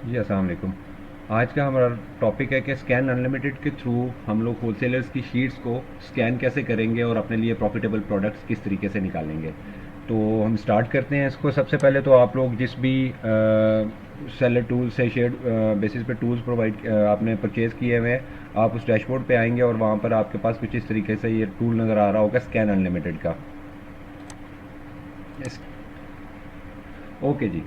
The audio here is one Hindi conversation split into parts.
जी अस्सलाम वालेकुम। आज का हमारा टॉपिक है कि स्कैन अनलिमिटेड के थ्रू हम लोग होलसेलर्स की शीट्स को स्कैन कैसे करेंगे और अपने लिए प्रॉफिटेबल प्रोडक्ट्स किस तरीके से निकालेंगे। तो हम स्टार्ट करते हैं इसको। सबसे पहले तो आप लोग जिस भी सेलर टूल से शेयर बेसिस पे टूल्स प्रोवाइड आपने परचेज़ किए हुए हैं, आप उस डैशबोर्ड पे आएंगे और वहाँ पर आपके पास कुछ इस तरीके से ये टूल नज़र आ रहा होगा स्कैन अनलिमिटेड का। इस ओके जी।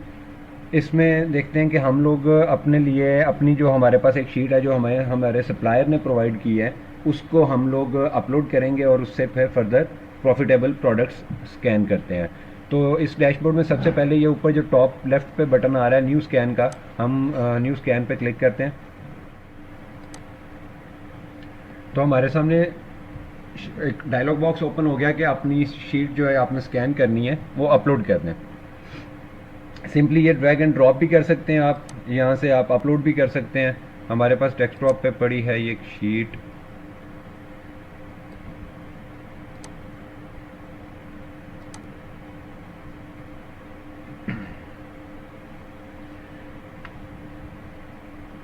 इसमें देखते हैं कि हम लोग अपने लिए अपनी जो हमारे पास एक शीट है जो हमें हमारे सप्लायर ने प्रोवाइड की है, उसको हम लोग अपलोड करेंगे और उससे फिर फर्दर प्रॉफिटेबल प्रोडक्ट्स स्कैन करते हैं। तो इस डैशबोर्ड में सबसे पहले ये ऊपर जो टॉप लेफ्ट पे बटन आ रहा है न्यू स्कैन का, हम न्यू स्कैन पे क्लिक करते हैं तो हमारे सामने एक डायलॉग बॉक्स ओपन हो गया कि अपनी शीट जो है आपने स्कैन करनी है वो अपलोड कर दें। सिंपली ये ड्रैग एंड ड्रॉप भी कर सकते हैं आप, यहाँ से आप अपलोड भी कर सकते हैं। हमारे पास डेस्कटॉप पे पड़ी है ये एक शीट।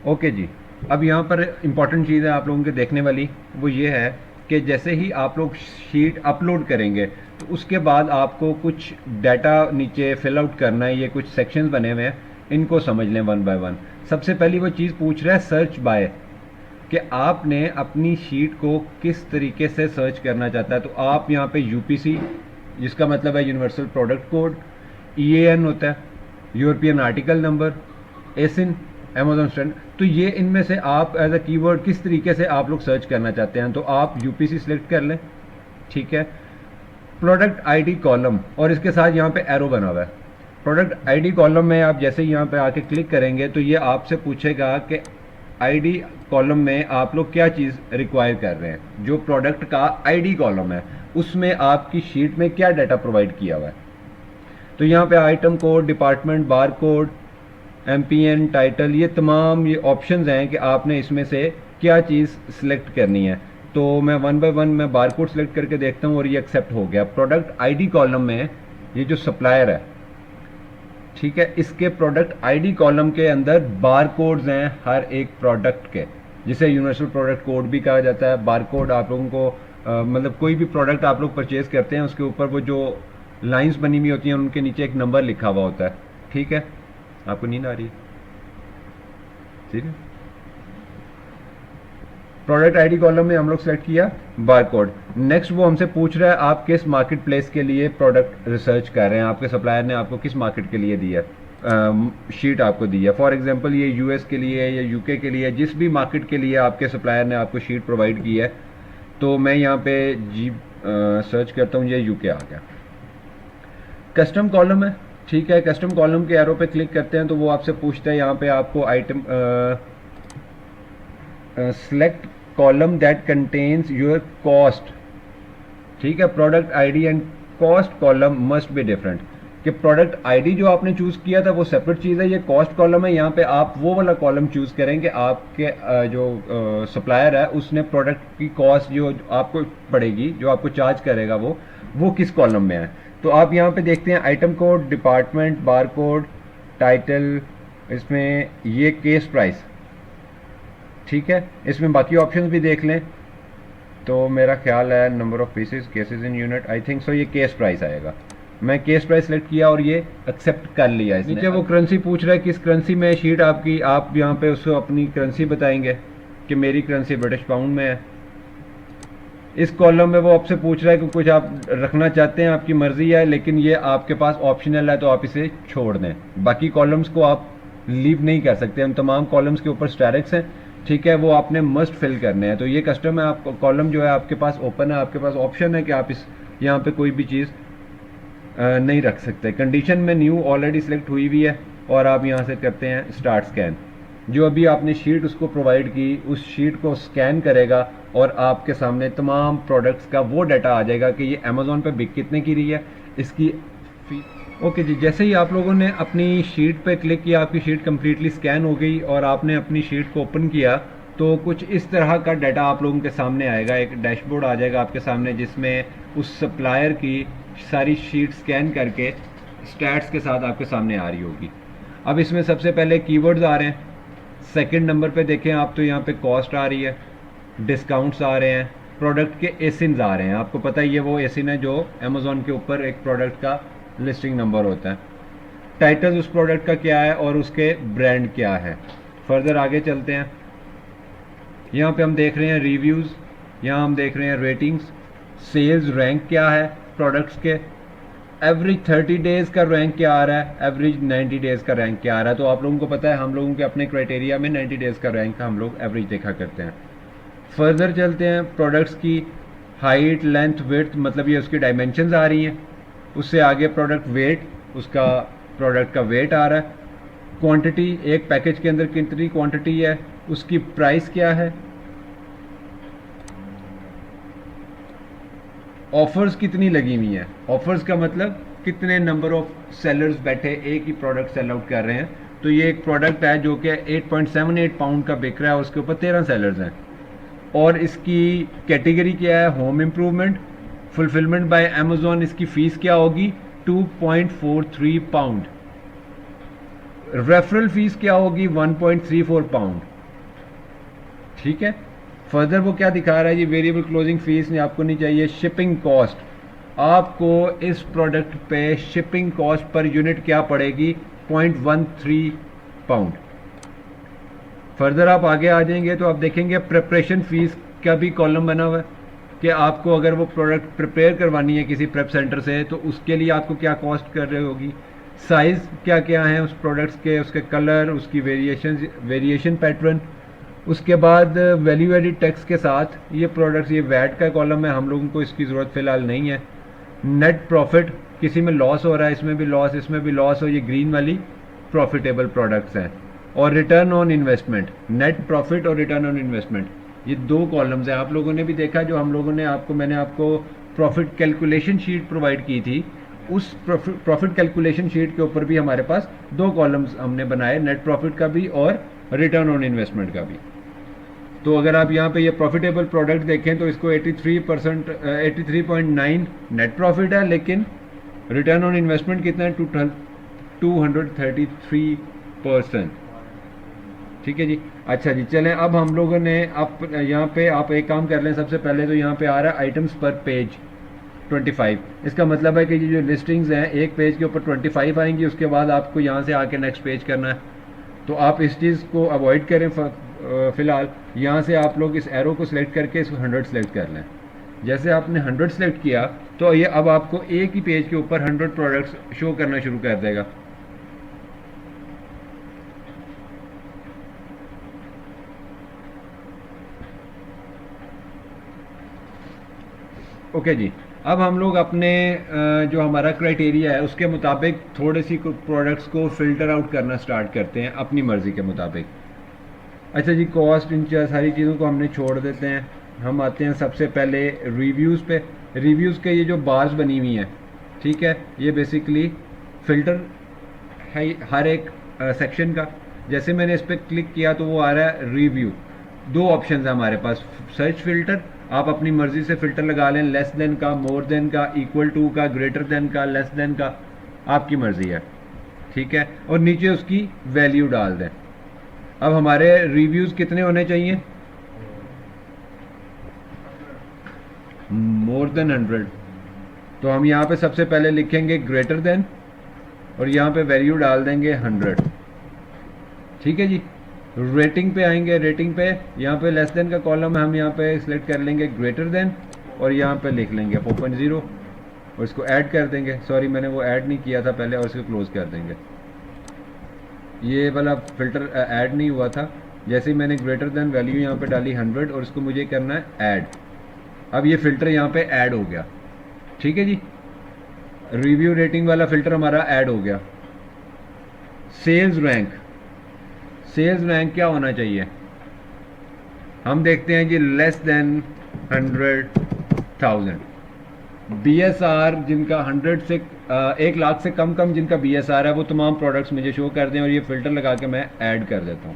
ओके जी। अब यहाँ पर इंपॉर्टेंट चीज़ है आप लोगों के देखने वाली, वो ये है कि जैसे ही आप लोग शीट अपलोड करेंगे तो उसके बाद आपको कुछ डाटा नीचे फिल आउट करना है। ये कुछ सेक्शंस बने हुए हैं, इनको समझ लें वन बाय वन। सबसे पहली वो चीज़ पूछ रहा है सर्च बाय, कि आपने अपनी शीट को किस तरीके से सर्च करना चाहता है। तो आप यहाँ पे यूपीसी, जिसका मतलब है यूनिवर्सल प्रोडक्ट कोड, ईएएन होता है, European article number, ASIN, Amazon stand, तो ये इनमें से आप एज अ कीवर्ड किस तरीके से आप लोग सर्च करना चाहते हैं। तो आप यूपीसी सिलेक्ट कर लें, ठीक है। प्रोडक्ट आईडी कॉलम और इसके साथ यहाँ पे एरो बना हुआ है। प्रोडक्ट आईडी कॉलम में आप जैसे ही यहाँ पे आके क्लिक करेंगे तो ये आपसे पूछेगा कि आईडी कॉलम में आप लोग क्या चीज़ रिक्वायर कर रहे हैं। जो प्रोडक्ट का आईडी कॉलम है उसमें आपकी शीट में क्या डाटा प्रोवाइड किया हुआ है। तो यहाँ पे item code, department, bar code, MPN, title, ये तमाम ये ऑप्शंस हैं कि आपने इसमें से क्या चीज़ सिलेक्ट करनी है। तो मैं वन बाय वन मैं बार कोड सिलेक्ट करके देखता हूँ और ये एक्सेप्ट हो गया। प्रोडक्ट आईडी कॉलम में ये जो सप्लायर है, ठीक है, इसके प्रोडक्ट आईडी कॉलम के अंदर बार कोड्स हैं हर एक प्रोडक्ट के, जिसे यूनिवर्सल प्रोडक्ट कोड भी कहा जाता है। बार कोड आप लोगों को मतलब कोई भी प्रोडक्ट आप लोग परचेज करते हैं उसके ऊपर वो जो लाइंस बनी हुई होती हैं उनके नीचे एक नंबर लिखा हुआ होता है, ठीक है। आपको नींद आ रही है? ठीक है। प्रोडक्ट आईडी कॉलम में हम लोग सेलेक्ट किया बार कोड। नेक्स्ट वो हमसे पूछ रहा है आप किस मार्केट प्लेस के लिए प्रोडक्ट रिसर्च कर रहे हैं, आपके सप्लायर ने आपको किस मार्केट के लिए दिया शीट आपको दी है। फॉर एग्जांपल ये यूएस के लिए है या यूके के लिए है, जिस भी मार्केट के लिए आपके सप्लायर ने आपको शीट प्रोवाइड की है। तो मैं यहाँ पे जी सर्च करता हूँ, ये यूके आ गया। कस्टम कॉलम है, ठीक है। कस्टम कॉलम के एरो पे क्लिक करते हैं तो वो आपसे पूछता है यहाँ पे आपको item select column that contains your cost, ठीक है। Product ID and cost column must be different, कि प्रोडक्ट आईडी जो आपने चूज किया था वो सेपरेट चीज़ है, ये कॉस्ट कॉलम है। यहाँ पे आप वो वाला कॉलम चूज करें कि आपके जो सप्लायर है उसने प्रोडक्ट की कॉस्ट जो आपको पड़ेगी, जो आपको चार्ज करेगा वो किस कॉलम में है। तो आप यहाँ पे देखते हैं item code, department, bar code, title, इसमें ये केस प्राइस, ठीक है। इसमें बाकी ऑप्शंस भी देख लें तो मेरा ख्याल है number of pieces, cases in unit, I think so ये केस प्राइस आएगा। मैं केस प्राइस सेलेक्ट किया और ये एक्सेप्ट कर लिया इसने। नीचे वो करेंसी पूछ रहा है किस करेंसी में शीट आपकी, आप यहाँ पे उसको अपनी करेंसी बताएंगे कि मेरी करेंसी ब्रिटिश पाउंड में है। इस कॉलम में वो आपसे पूछ रहा है कि कुछ आप रखना चाहते हैं, आपकी मर्जी है, लेकिन ये आपके पास ऑप्शनल है तो आप इसे छोड़ दें। बाकी कॉलम्स को आप लीव नहीं कर सकते। हम तमाम कॉलम्स के ऊपर स्टैरिक्स हैं, ठीक है, वो आपने मस्ट फिल करने हैं। तो ये कस्टम है, आप कॉलम जो है आपके पास ओपन है, आपके पास ऑप्शन है कि आप इस यहाँ पे कोई भी चीज़ नहीं रख सकते। कंडीशन में न्यू ऑलरेडी सिलेक्ट हुई हुई है और आप यहाँ से करते हैं स्टार्ट स्कैन। जो अभी आपने शीट उसको प्रोवाइड की उस शीट को स्कैन करेगा और आपके सामने तमाम प्रोडक्ट्स का वो डाटा आ जाएगा कि ये अमेज़ॉन पे बिक कितने की रही है, इसकी फी। ओके जी। जैसे ही आप लोगों ने अपनी शीट पे क्लिक किया, आपकी शीट कम्प्लीटली स्कैन हो गई और आपने अपनी शीट को ओपन किया तो कुछ इस तरह का डाटा आप लोगों के सामने आएगा। एक डैशबोर्ड आ जाएगा आपके सामने जिसमें उस सप्लायर की सारी शीट स्कैन करके स्टैट्स के साथ आपके सामने आ रही होगी। अब इसमें सबसे पहले कीवर्ड्स आ रहे हैं, सेकंड नंबर पे देखें आप तो यहाँ पे कॉस्ट आ रही है, डिस्काउंट्स आ रहे हैं, प्रोडक्ट के एसिन्स आ रहे हैं। आपको पता ही है वो एसिन है जो अमेजोन के ऊपर एक प्रोडक्ट का लिस्टिंग नंबर होता है। टाइटल उस प्रोडक्ट का क्या है और उसके ब्रांड क्या है। फर्दर आगे चलते हैं, यहाँ पे हम देख रहे हैं रिव्यूज़, यहाँ हम देख रहे हैं रेटिंग्स, सेल्स रैंक क्या है प्रोडक्ट्स के, एवरेज 30 डेज़ का रैंक क्या आ रहा है, एवरेज 90 डेज़ का रैंक क्या आ रहा है। तो आप लोगों को पता है हम लोगों के अपने क्राइटेरिया में 90 डेज़ का रैंक हम लोग एवरेज देखा करते हैं। फर्दर चलते हैं, प्रोडक्ट्स की हाइट लेंथ विड्थ, मतलब ये उसकी डायमेंशंस आ रही हैं। उससे आगे प्रोडक्ट वेट, उसका प्रोडक्ट का वेट आ रहा है। क्वांटिटी, एक पैकेज के अंदर कितनी क्वांटिटी है, उसकी प्राइस क्या है। ऑफर्स कितनी लगी हुई हैं, ऑफर्स का मतलब कितने नंबर ऑफ सेलर्स बैठे एक ही प्रोडक्ट सेल आउट कर रहे हैं। तो ये एक प्रोडक्ट है जो कि 8.78 पाउंड का बिक रहा है, उसके ऊपर 13 सेलर्स हैं। और इसकी कैटेगरी क्या है, home improvement. Fulfilment bye Amazon, इसकी फीस क्या होगी, 2.43 पाउंड। रेफरल फीस क्या होगी, 1.34 पाउंड। ठीक है। फर्दर वो क्या दिखा रहा है, ये वेरिएबल क्लोजिंग फीस नहीं आपको नहीं चाहिए। शिपिंग कॉस्ट, आपको इस प्रोडक्ट पे शिपिंग कॉस्ट पर यूनिट क्या पड़ेगी, 0.13 पाउंड। फर्दर आप आगे आ जाएंगे तो आप देखेंगे प्रिपरेशन फीस का भी कॉलम बना हुआ है कि आपको अगर वो प्रोडक्ट प्रिपेयर करवानी है किसी प्रेप सेंटर से तो उसके लिए आपको क्या कॉस्ट कर रही होगी। साइज़ क्या क्या हैं उस प्रोडक्ट्स के, उसके कलर, उसकी वेरिएशन पैटर्न। उसके बाद वैल्यू एडिड टैक्स के साथ ये प्रोडक्ट्स, ये वैट का कॉलम है, हम लोगों को इसकी ज़रूरत फ़िलहाल नहीं है। नेट प्रॉफिट, किसी में लॉस हो रहा है, इसमें भी लॉस, इसमें भी लॉस हो, ये ग्रीन वाली प्रॉफिटेबल प्रोडक्ट्स हैं। और return on investment, net profit और रिटर्न ऑन इन्वेस्टमेंट, ये दो कॉलम्स हैं। आप लोगों ने भी देखा, जो हम लोगों ने मैंने आपको प्रॉफिट कैलकुलेशन शीट प्रोवाइड की थी, उस प्रॉफिट कैलकुलेशन शीट के ऊपर भी हमारे पास दो कॉलम्स हमने बनाए, नेट प्रॉफिट का भी और रिटर्न ऑन इन्वेस्टमेंट का भी। तो अगर आप यहाँ पे ये प्रॉफिटेबल प्रोडक्ट देखें तो इसको 83%, 83.9 नेट प्रॉफिट है, लेकिन रिटर्न ऑन इन्वेस्टमेंट कितना है, 233%। ठीक है जी। अच्छा जी, चलें अब हम लोगों ने आप यहाँ पे आप एक काम कर लें, सबसे पहले तो यहाँ पे आ रहा है आइटम्स पर पेज 25। इसका मतलब है कि ये जो लिस्टिंग्स हैं एक पेज के ऊपर 25 आएंगी, उसके बाद आपको यहाँ से आके नेक्स्ट पेज करना है। तो आप इस चीज़ को अवॉइड करें। फ़िलहाल यहाँ से आप लोग इस एरो को सिलेक्ट करके इसको 100 सेलेक्ट कर लें। जैसे आपने 100 सेलेक्ट किया तो ये अब आपको एक ही पेज के ऊपर 100 प्रोडक्ट्स शो करना शुरू कर देगा। ओके जी। अब हम लोग अपने जो हमारा क्राइटेरिया है उसके मुताबिक थोड़ी सी प्रोडक्ट्स को फ़िल्टर आउट करना स्टार्ट करते हैं अपनी मर्ज़ी के मुताबिक। अच्छा जी, कॉस्ट, इन सारी चीज़ों को हमने छोड़ देते हैं। हम आते हैं सबसे पहले रिव्यूज़ पे। रिव्यूज़ के ये जो बार्स बनी हुई हैं, ठीक है, ये बेसिकली फ़िल्टर है हर एक सेक्शन का। जैसे मैंने इस पर क्लिक किया तो वो आ रहा है रिव्यू। दो ऑप्शन है हमारे पास, सर्च फ़िल्टर, आप अपनी मर्ज़ी से फ़िल्टर लगा लें, लेस देन का, मोर देन का, इक्वल टू का, ग्रेटर देन का, लेस देन का, आपकी मर्ज़ी है। ठीक है। और नीचे उसकी वैल्यू डाल दें। अब हमारे रिव्यूज़ कितने होने चाहिए, मोर देन 100। तो हम यहाँ पे सबसे पहले लिखेंगे ग्रेटर देन और यहाँ पे वैल्यू डाल देंगे 100। ठीक है जी। रेटिंग पे आएंगे, रेटिंग पे यहाँ पे लेस देन का कॉलम है, हम यहाँ पे सिलेक्ट कर लेंगे ग्रेटर देन और यहाँ पे लिख लेंगे 4.0 और इसको ऐड कर देंगे। सॉरी, मैंने वो ऐड नहीं किया था पहले, और इसको क्लोज कर देंगे। ये वाला फ़िल्टर ऐड नहीं हुआ था। जैसे ही मैंने ग्रेटर देन वैल्यू यहाँ पे डाली 100 और इसको मुझे करना है ऐड। अब ये फ़िल्टर यहाँ पे ऐड हो गया। ठीक है जी। रिव्यू रेटिंग वाला फ़िल्टर हमारा ऐड हो गया। सेल्स रैंक, सेल्स रैंक क्या होना चाहिए, हम देखते हैं जी लेस देन 100,000। BSR जिनका 100 से 1 लाख से कम जिनका BSR है वो तमाम प्रोडक्ट्स मुझे शो कर दें और ये फ़िल्टर लगा के मैं ऐड कर देता हूँ।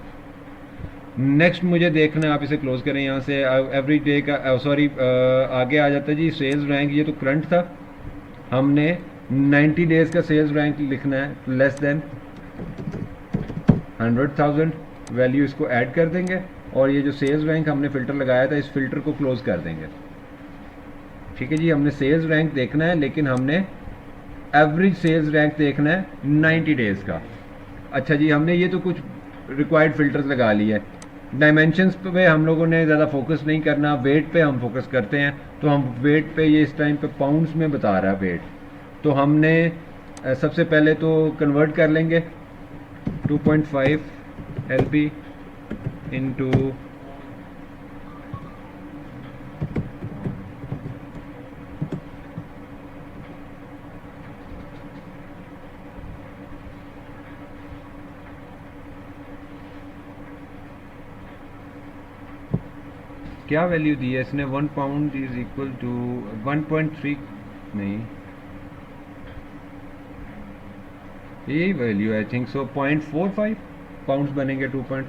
नेक्स्ट मुझे देखना है, आप इसे क्लोज करें यहाँ से। एवरी डे का आगे आ जाता है जी सेल्स रैंक। ये तो करंट था, हमने 90 डेज़ का सेल्स रैंक लिखना है, लेस देन 100,000 वैल्यू इसको ऐड कर देंगे और ये जो सेल्स रैंक हमने फ़िल्टर लगाया था इस फिल्टर को क्लोज़ कर देंगे। ठीक है जी, हमने सेल्स रैंक देखना है लेकिन हमने एवरेज सेल्स रैंक देखना है 90 डेज़ का। अच्छा जी, हमने ये तो कुछ रिक्वायर्ड फ़िल्टर्स लगा लिया है। डायमेंशंस पे हम लोगों ने ज़्यादा फोकस नहीं करना, वेट पे हम फोकस करते हैं। तो हम वेट पे, ये इस टाइम पे पाउंड्स में बता रहा है वेट, तो हमने सबसे पहले तो कन्वर्ट कर लेंगे 2.5 LP इंटू क्या वैल्यू दी है इसने, 1 पाउंड इज इक्वल टू 1.3, नहीं यही value I think so 0.45 pounds बनेंगे 2 पॉइंट।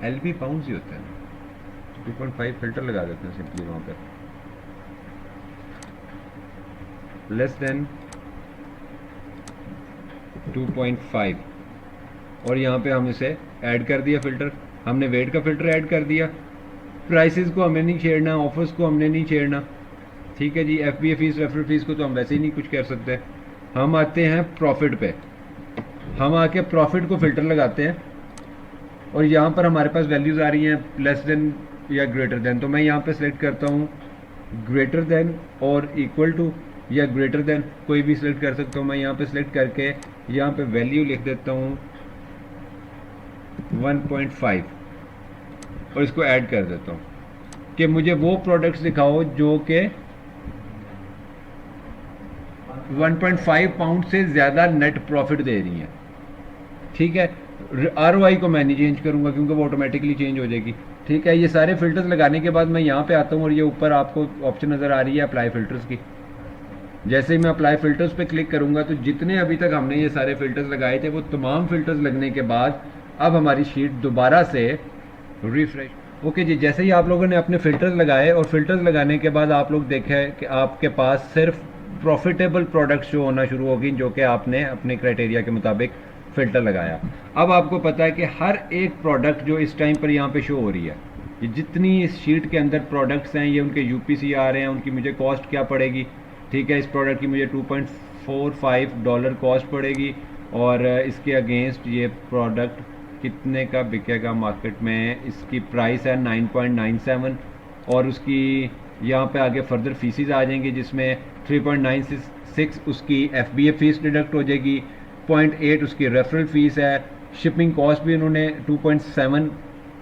LP पाउंड्स ही होते हैं, 2.5 फिल्टर लगा देते हैं सिंपली वहाँ पर, लेस देन 2.5 और यहाँ पे हम इसे ऐड कर दिया फ़िल्टर, हमने वेट का फ़िल्टर ऐड कर दिया। प्राइसेस को हमें नहीं छेड़ना, ऑफर्स को हमने नहीं छेड़ना। ठीक है जी, FBA फीस, रेफरल फीस को तो हम वैसे ही नहीं कुछ कर सकते। हम आते हैं प्रॉफिट पे, हम आके प्रॉफिट को फ़िल्टर लगाते हैं और यहाँ पर हमारे पास वैल्यूज़ आ रही हैं लेस देन या ग्रेटर देन, तो मैं यहाँ पे सिलेक्ट करता हूँ ग्रेटर देन और इक्वल टू या ग्रेटर देन, कोई भी सिलेक्ट कर सकता हूँ। मैं यहाँ पे सिलेक्ट करके यहाँ पे वैल्यू लिख देता हूँ 1.5 और इसको ऐड कर देता हूँ कि मुझे वो प्रोडक्ट्स दिखाओ जो कि 1.5 पाउंड से ज़्यादा नेट प्रॉफिट दे रही हैं। ठीक है, ROI को मैं नहीं चेंज करूँगा क्योंकि वो ऑटोमेटिकली चेंज हो जाएगी। ठीक है, ये सारे फिल्टर्स लगाने के बाद मैं यहाँ पे आता हूँ और ये ऊपर आपको ऑप्शन नज़र आ रही है अप्लाई फ़िल्टर्स की। जैसे ही मैं अप्लाई फ़िल्टर्स पे क्लिक करूँगा तो जितने अभी तक हमने ये सारे फ़िल्टर्स लगाए थे वो तमाम फ़िल्टर्स लगने के बाद अब हमारी शीट दोबारा से रिफ्रेश। ओके जी, जैसे ही आप लोगों ने अपने फ़िल्टर्स लगाए और फ़िल्टर्स लगाने के बाद आप लोग देखें कि आपके पास सिर्फ प्रॉफिटेबल प्रोडक्ट्स शो होना शुरू होगी जो कि आपने अपने क्राइटेरिया के मुताबिक फ़िल्टर लगाया। अब आपको पता है कि हर एक प्रोडक्ट जो इस टाइम पर यहाँ पे शो हो रही है, ये जितनी इस शीट के अंदर प्रोडक्ट्स हैं, ये उनके UPC आ रहे हैं, उनकी मुझे कॉस्ट क्या पड़ेगी। ठीक है, इस प्रोडक्ट की मुझे $2.45 कॉस्ट पड़ेगी और इसके अगेंस्ट ये प्रोडक्ट कितने का बिकेगा मार्केट में, इसकी प्राइस है 9.97 और उसकी यहाँ पे आगे फर्दर फीसिस आ जाएंगी जिसमें 3.96 उसकी FBA फीस डिडक्ट हो जाएगी, 0.8 उसकी रेफरल फीस है, शिपिंग कॉस्ट भी उन्होंने 2.7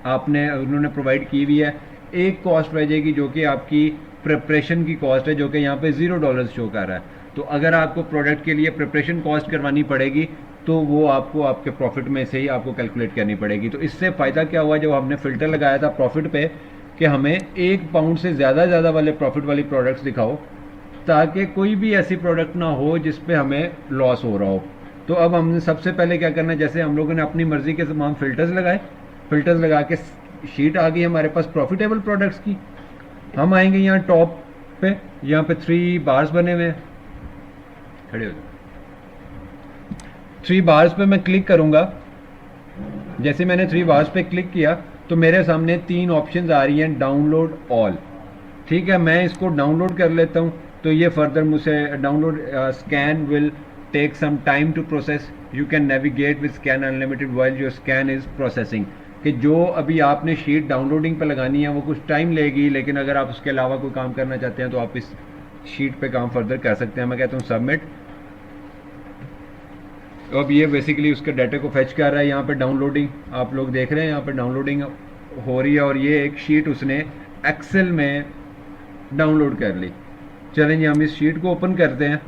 आपने उन्होंने प्रोवाइड की हुई है। एक कॉस्ट रह जाएगी जो कि आपकी प्रिपरेशन की कॉस्ट है जो कि यहाँ पे $0 शो कर रहा है। तो अगर आपको प्रोडक्ट के लिए प्रिपरेशन कॉस्ट करवानी पड़ेगी तो वो आपको आपके प्रॉफिट में से ही आपको कैलकुलेट करनी पड़ेगी। तो इससे फ़ायदा क्या हुआ, जब हमने फ़िल्टर लगाया था प्रॉफिट पे कि हमें 1 पाउंड से ज़्यादा वाले प्रॉफिट वाली प्रोडक्ट्स दिखाओ ताकि कोई भी ऐसी प्रोडक्ट ना हो जिस पे हमें लॉस हो रहा हो। तो अब हमने सबसे पहले क्या करना है, जैसे हम लोगों ने अपनी मर्ज़ी के तमाम फ़िल्टर्स लगाए, फ़िल्टर्स लगा के शीट आ गई हमारे पास प्रॉफिटेबल प्रोडक्ट्स की। हम आएंगे यहाँ टॉप पे, यहाँ पे 3 बार्स बने हुए हैं, खड़े हो जाओ। 3 बार्स पे मैं क्लिक करूँगा। जैसे मैंने 3 बार्स पे क्लिक किया तो मेरे सामने 3 ऑप्शंस आ रही हैं, डाउनलोड ऑल। ठीक है, मैं इसको डाउनलोड कर लेता हूँ। तो ये फर्दर मुझसे download scan will take some time to process, you can navigate with scan unlimited while your scan is processing. कि जो अभी आपने शीट डाउनलोडिंग पर लगानी है वो कुछ टाइम लेगी, लेकिन अगर आप उसके अलावा कोई काम करना चाहते हैं तो आप इस शीट पे काम फर्दर कर सकते हैं। मैं कहता हूँ सबमिट। अब ये बेसिकली उसके डाटा को फेच कर रहा है। यहाँ पे डाउनलोडिंग आप लोग देख रहे हैं, यहाँ पे डाउनलोडिंग हो रही है और ये एक शीट उसने एक्सेल में डाउनलोड कर ली। चलें, हम इस शीट को ओपन करते हैं।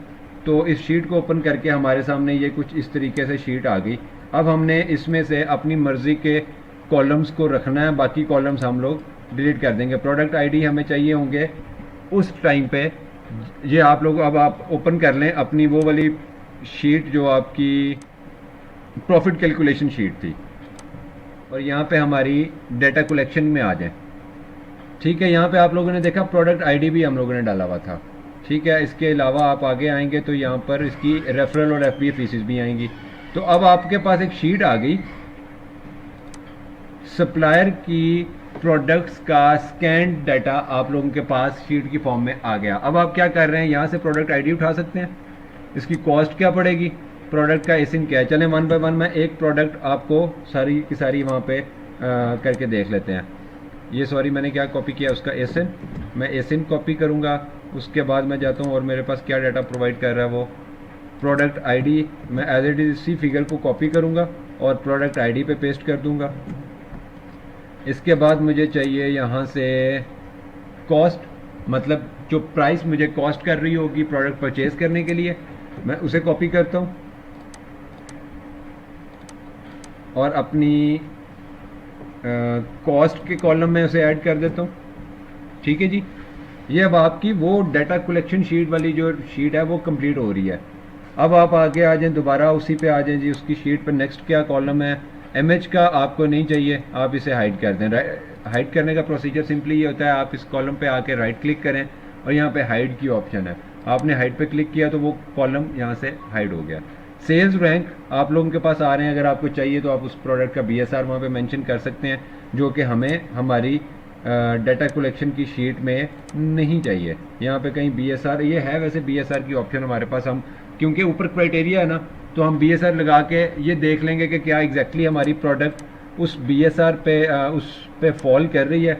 तो इस शीट को ओपन करके हमारे सामने ये कुछ इस तरीके से शीट आ गई। अब हमने इसमें से अपनी मर्ज़ी के कॉलम्स को रखना है, बाकी कॉलम्स हम लोग डिलीट कर देंगे। प्रोडक्ट आईडी हमें चाहिए होंगे उस टाइम पे। ये आप लोग अब आप ओपन कर लें अपनी वो वाली शीट जो आपकी प्रॉफिट कैलकुलेशन शीट थी और यहाँ पे हमारी डेटा कलेक्शन में आ जाए। ठीक है, यहाँ पे आप लोगों ने देखा प्रोडक्ट आईडी भी हम लोगों ने डाला हुआ था। ठीक है, इसके अलावा आप आगे आएंगे तो यहाँ पर इसकी रेफरल और एफबीए फीसिस भी आएंगी। तो अब आपके पास एक शीट आ गई सप्लायर की, प्रोडक्ट्स का स्कैन डाटा आप लोगों के पास शीट की फॉर्म में आ गया। अब आप क्या कर रहे हैं, यहाँ से प्रोडक्ट आईडी उठा सकते हैं, इसकी कॉस्ट क्या पड़ेगी, प्रोडक्ट का एसिन क्या है। चलें वन बाय वन मैं एक प्रोडक्ट आपको सारी की सारी वहाँ पे करके देख लेते हैं। ये सॉरी मैंने क्या कॉपी किया, उसका एसिन, मैं एसिन कॉपी करूँगा। उसके बाद मैं जाता हूँ और मेरे पास क्या डाटा प्रोवाइड कर रहा है वो प्रोडक्ट आईडी, मैं एज इट इज इसी फिगर को कॉपी करूँगा और प्रोडक्ट आईडी पे पेस्ट कर दूँगा। इसके बाद मुझे चाहिए यहाँ से कॉस्ट, मतलब जो प्राइस मुझे कॉस्ट कर रही होगी प्रोडक्ट परचेज करने के लिए, मैं उसे कॉपी करता हूँ और अपनी कॉस्ट के कॉलम में उसे ऐड कर देता हूँ। ठीक है जी, ये अब आपकी वो डाटा कलेक्शन शीट वाली जो शीट है वो कंप्लीट हो रही है। अब आप आगे आ जाएं, दोबारा उसी पे आ जाएं जी, उसकी शीट पर नेक्स्ट क्या कॉलम है, एमएच का आपको नहीं चाहिए, आप इसे हाइड कर दें। हाइड करने का प्रोसीजर सिंपली ये होता है, आप इस कॉलम पे आके राइट क्लिक करें और यहाँ पे हाइड की ऑप्शन है, आपने हाइड पे क्लिक किया तो वो कॉलम यहाँ से हाइड हो गया। सेल्स रैंक आप लोगों के पास आ रहे हैं, अगर आपको चाहिए तो आप उस प्रोडक्ट का बीएसआर वहाँ पे मेंशन कर सकते हैं, जो कि हमें हमारी डाटा कलेक्शन की शीट में नहीं चाहिए। यहाँ पे कहीं बीएसआर ये है, वैसे बीएसआर की ऑप्शन हमारे पास, हम क्योंकि ऊपर क्राइटेरिया है ना, तो हम बीएसआर लगा के ये देख लेंगे कि क्या एग्जैक्टली हमारी प्रोडक्ट उस बीएसआर पे उस पे फॉल कर रही है,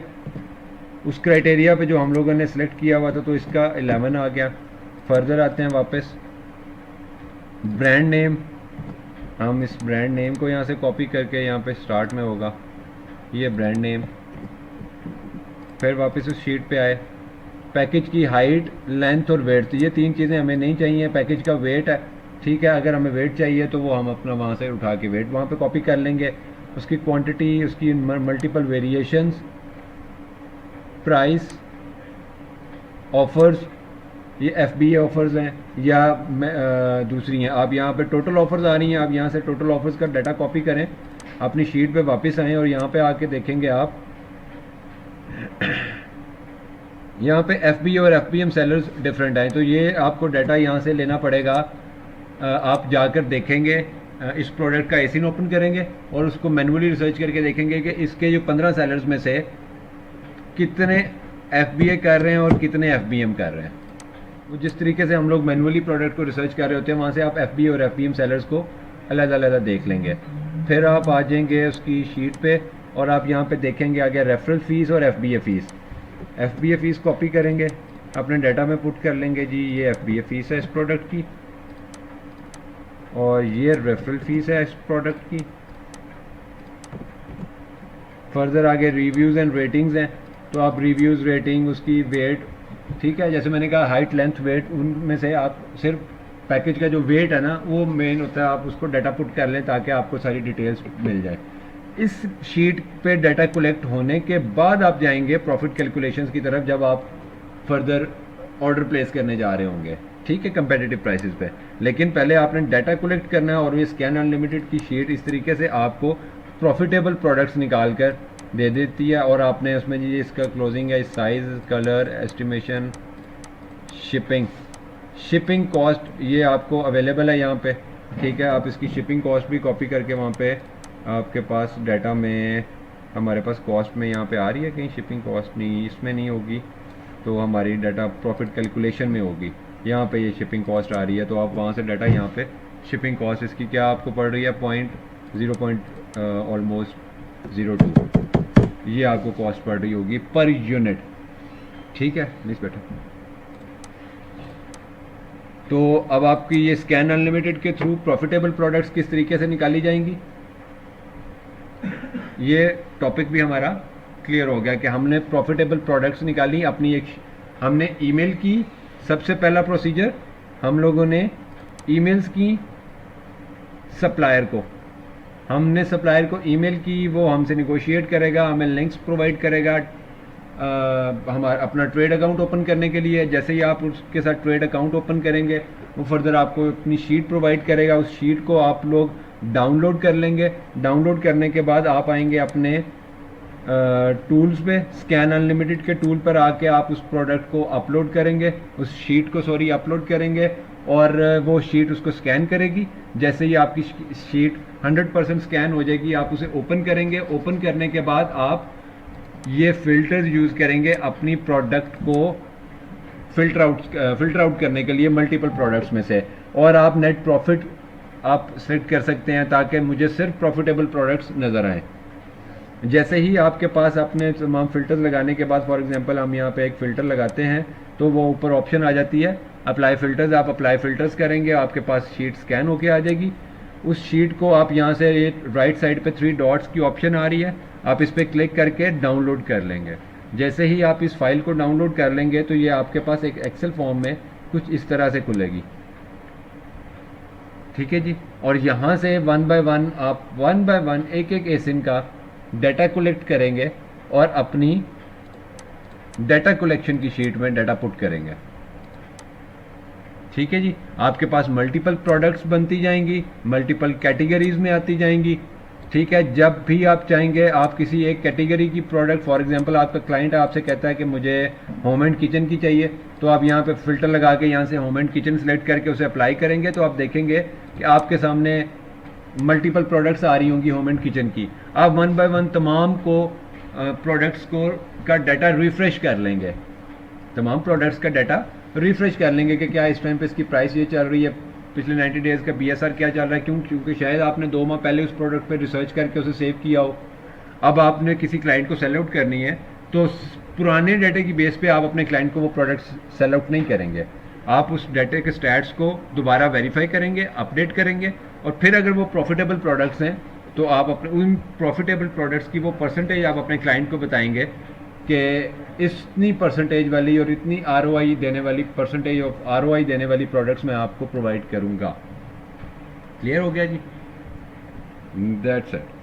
उस क्राइटेरिया पे जो हम लोगों ने सेलेक्ट किया हुआ था। तो इसका 11 आ गया। फर्दर आते हैं वापस, ब्रांड नेम, हम इस ब्रांड नेम को यहाँ से कॉपी करके यहाँ पे स्टार्ट में होगा ये ब्रांड नेम। फिर वापस उस शीट पे आए, पैकेज की हाइट, लेंथ और वेट, तो ये तीन चीज़ें हमें नहीं चाहिए। पैकेज का वेट है, ठीक है, अगर हमें वेट चाहिए तो वो हम अपना वहाँ से उठा के वेट वहाँ पे कॉपी कर लेंगे। उसकी क्वांटिटी, उसकी मल्टीपल वेरिएशंस, प्राइस, ऑफर्स, ये FBA ऑफर्स हैं या दूसरी हैं। आप यहाँ पे टोटल ऑफर्स आ रही हैं, आप यहाँ से टोटल ऑफर्स का डाटा कॉपी करें, अपनी शीट पे वापस आएँ और यहाँ पे आके देखेंगे आप यहाँ पे FBA और FBM सेलर्स डिफरेंट हैं, तो ये आपको डाटा यहाँ से लेना पड़ेगा। आप जाकर देखेंगे, इस प्रोडक्ट का एसिन ओपन करेंगे और उसको मैनुअली रिसर्च करके देखेंगे कि इसके जो 15 सेलर्स में से कितने FBA कर रहे हैं और कितने FBM कर रहे हैं। वो जिस तरीके से हम लोग मैनुअली प्रोडक्ट को रिसर्च कर रहे होते हैं, वहाँ से आप FBA और FBM सेलर्स को अलग अलग देख लेंगे। फिर आप आ जाएंगे उसकी शीट पे और आप यहाँ पे देखेंगे आगे रेफरल फीस और FBA fees. FBA fees copy करेंगे, अपने डाटा में पुट कर लेंगे जी, ये FBA फीस है इस प्रोडक्ट की और ये रेफरल फीस है इस प्रोडक्ट की। फर्दर आगे रिव्यूज़ एंड रेटिंग्स हैं, तो आप रिव्यूज़, रेटिंग, उसकी वेट, ठीक है, जैसे मैंने कहा हाइट, लेंथ, वेट, उनमें से आप सिर्फ पैकेज का जो वेट है ना वो मेन होता है, आप उसको डाटा पुट कर लें ताकि आपको सारी डिटेल्स मिल जाए। इस शीट पे डाटा कलेक्ट होने के बाद आप जाएंगे प्रॉफिट कैलकुलेशंस की तरफ, जब आप फर्दर ऑर्डर प्लेस करने जा रहे होंगे, ठीक है, कंपेटिटिव प्राइसेस पे। लेकिन पहले आपने डाटा कलेक्ट करना है और ये स्कैन अनलिमिटेड की शीट इस तरीके से आपको प्रॉफिटेबल प्रोडक्ट्स निकाल कर दे देती है और आपने उसमें जी इसका क्लोजिंग है, size, colour, estimation, shipping cost ये आपको अवेलेबल है यहाँ पे, ठीक है। आप इसकी शिपिंग कॉस्ट भी कॉपी करके वहाँ पे आपके पास डाटा में, हमारे पास कॉस्ट में यहाँ पे आ रही है कहीं, शिपिंग कॉस्ट नहीं, इसमें नहीं होगी तो हमारी डाटा प्रॉफिट कैलकुलेशन में होगी, यहाँ पे ये शिपिंग कॉस्ट आ रही है। तो आप वहाँ से डाटा यहाँ पे शिपिंग कॉस्ट इसकी क्या आपको पड़ रही है, ऑलमोस्ट 0.02 ये आपको कॉस्ट पड़ रही होगी पर यूनिट, ठीक है। नहीं बेटा, तो अब आपकी ये स्कैन अनलिमिटेड के थ्रू प्रॉफिटेबल प्रोडक्ट्स किस तरीके से निकाली जाएंगी, ये टॉपिक भी हमारा क्लियर हो गया कि हमने प्रॉफिटेबल प्रोडक्ट्स निकाली अपनी एक, हमने ईमेल की। सबसे पहला प्रोसीजर हम लोगों ने ईमेल्स की सप्लायर को, हमने सप्लायर को ईमेल की, वो हमसे निगोशिएट करेगा, हमें लिंक्स प्रोवाइड करेगा हमारा अपना ट्रेड अकाउंट ओपन करने के लिए। जैसे ही आप उसके साथ ट्रेड अकाउंट ओपन करेंगे वो फर्दर आपको अपनी शीट प्रोवाइड करेगा, उस शीट को आप लोग डाउनलोड कर लेंगे। डाउनलोड करने के बाद आप आएंगे अपने टूल्स पे स्कैन अनलिमिटेड के टूल पर आके आप उस प्रोडक्ट को अपलोड करेंगे, उस शीट को सॉरी अपलोड करेंगे और वो शीट उसको स्कैन करेगी। जैसे ही आपकी शीट 100% स्कैन हो जाएगी आप उसे ओपन करेंगे। ओपन करने के बाद आप ये फिल्टर्स यूज़ करेंगे अपनी प्रोडक्ट को फिल्टर आउट करने के लिए मल्टीपल प्रोडक्ट्स में से, और आप नेट प्रॉफिट आप सेट कर सकते हैं ताकि मुझे सिर्फ प्रॉफिटेबल प्रोडक्ट्स नज़र आएँ। जैसे ही आपके पास अपने तमाम फ़िल्टर्स लगाने के बाद, फॉर एग्जांपल हम यहाँ पे एक फ़िल्टर लगाते हैं तो वो ऊपर ऑप्शन आ जाती है अप्लाई फ़िल्टर्स। आप अप्लाई फ़िल्टर्स करेंगे, आपके पास शीट स्कैन होके आ जाएगी। उस शीट को आप यहाँ से ये राइट साइड पे 3 डॉट्स की ऑप्शन आ रही है, आप इस पर क्लिक करके डाउनलोड कर लेंगे। जैसे ही आप इस फाइल को डाउनलोड कर लेंगे तो ये आपके पास एक एक्सेल फॉर्म में कुछ इस तरह से खुलेगी। ठीक है जी, और यहाँ से वन बाय वन एक एक एसिन का डाटा कलेक्ट करेंगे और अपनी डाटा कलेक्शन की शीट में डाटा पुट करेंगे। ठीक है जी, आपके पास मल्टीपल प्रोडक्ट्स बनती जाएंगी, मल्टीपल कैटेगरीज में आती जाएंगी। ठीक है, जब भी आप चाहेंगे आप किसी एक कैटेगरी की प्रोडक्ट, फॉर एग्जांपल आपका क्लाइंट आपसे कहता है कि मुझे होम एंड किचन की चाहिए, तो आप यहाँ पे फिल्टर लगा के यहाँ से होम एंड किचन सेलेक्ट करके उसे अप्लाई करेंगे तो आप देखेंगे कि आपके सामने मल्टीपल प्रोडक्ट्स आ रही होंगी होम एंड किचन की। आप वन बाय वन तमाम को प्रोडक्ट्स को का डाटा रिफ्रेश कर लेंगे, तमाम प्रोडक्ट्स का डाटा रिफ्रेश कर लेंगे कि क्या इस टाइम पे इसकी प्राइस ये चल रही है, पिछले 90 डेज़ का BSR क्या चल रहा है। क्यों? क्योंकि शायद आपने 2 माह पहले उस प्रोडक्ट पे रिसर्च करके उसे सेव किया हो। अब आपने किसी क्लाइंट को सेल आउट करनी है तो पुराने डाटे की बेस पे आप अपने क्लाइंट को वो प्रोडक्ट्स सेल आउट नहीं करेंगे, आप उस डाटे के स्टैट्स को दोबारा वेरीफाई करेंगे, अपडेट करेंगे, और फिर अगर वो प्रॉफिटेबल प्रोडक्ट्स हैं तो आप अपने उन प्रॉफिटेबल प्रोडक्ट्स की वो परसेंटेज आप अपने क्लाइंट को बताएंगे कि इतनी परसेंटेज वाली और इतनी ROI देने वाली, परसेंटेज ऑफ ROI देने वाली प्रोडक्ट्स मैं आपको प्रोवाइड करूंगा। क्लियर हो गया जी? That's it.